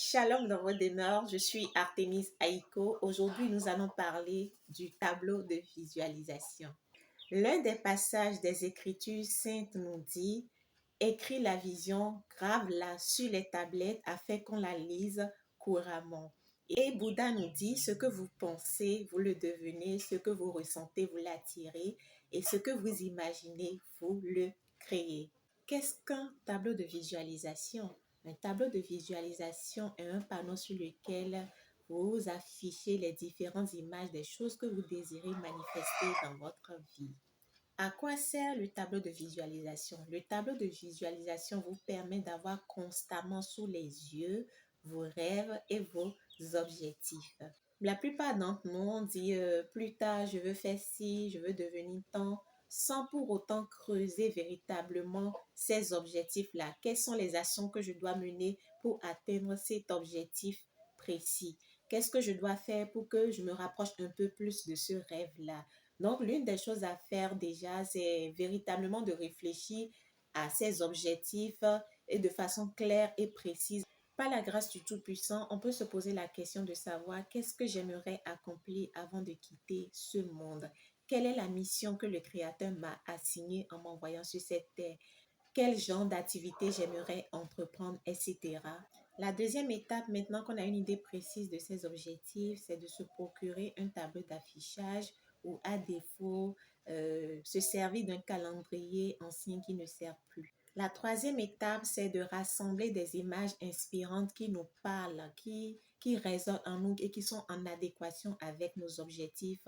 Shalom dans vos demeures, je suis Artemis Aiko. Aujourd'hui, nous allons parler du tableau de visualisation. L'un des passages des Écritures saintes nous dit: écris la vision, grave-la sur les tablettes afin qu'on la lise couramment. Et Bouddha nous dit: ce que vous pensez, vous le devenez, ce que vous ressentez, vous l'attirez, et ce que vous imaginez, vous le créez. Qu'est-ce qu'un tableau de visualisation? Un tableau de visualisation est un panneau sur lequel vous affichez les différentes images des choses que vous désirez manifester dans votre vie. À quoi sert le tableau de visualisation? Le tableau de visualisation vous permet d'avoir constamment sous les yeux vos rêves et vos objectifs. La plupart d'entre nous, on dit plus tard, je veux faire ci, je veux devenir tant, sans pour autant creuser véritablement ces objectifs-là. Quelles sont les actions que je dois mener pour atteindre cet objectif précis? Qu'est-ce que je dois faire pour que je me rapproche un peu plus de ce rêve-là? Donc, l'une des choses à faire déjà, c'est véritablement de réfléchir à ces objectifs et de façon claire et précise. Par la grâce du Tout-Puissant, on peut se poser la question de savoir qu'est-ce que j'aimerais accomplir avant de quitter ce monde. Quelle est la mission que le Créateur m'a assignée en m'envoyant sur cette terre? Quel genre d'activité j'aimerais entreprendre, etc. La deuxième étape, maintenant qu'on a une idée précise de ces objectifs, c'est de se procurer un tableau d'affichage ou à défaut, se servir d'un calendrier ancien qui ne sert plus. La troisième étape, c'est de rassembler des images inspirantes qui nous parlent, qui résonnent en nous et qui sont en adéquation avec nos objectifs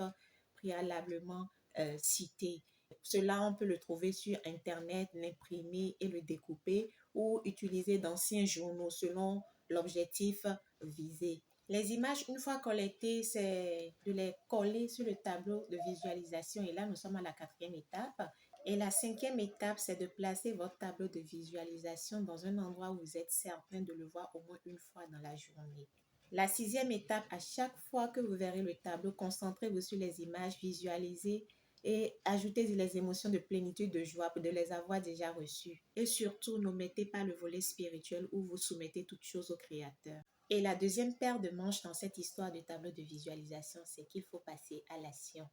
préalablement cités. Cela, on peut le trouver sur Internet, l'imprimer et le découper ou utiliser d'anciens journaux selon l'objectif visé. Les images, une fois collectées, c'est de les coller sur le tableau de visualisation. Et là, nous sommes à la quatrième étape. Et la cinquième étape, c'est de placer votre tableau de visualisation dans un endroit où vous êtes certain de le voir au moins une fois dans la journée. La sixième étape, à chaque fois que vous verrez le tableau, concentrez-vous sur les images, visualisez et ajoutez les émotions de plénitude, de joie de les avoir déjà reçues. Et surtout, n'omettez pas le volet spirituel où vous soumettez toutes choses au Créateur. Et la deuxième paire de manches dans cette histoire de tableau de visualisation, c'est qu'il faut passer à l'action.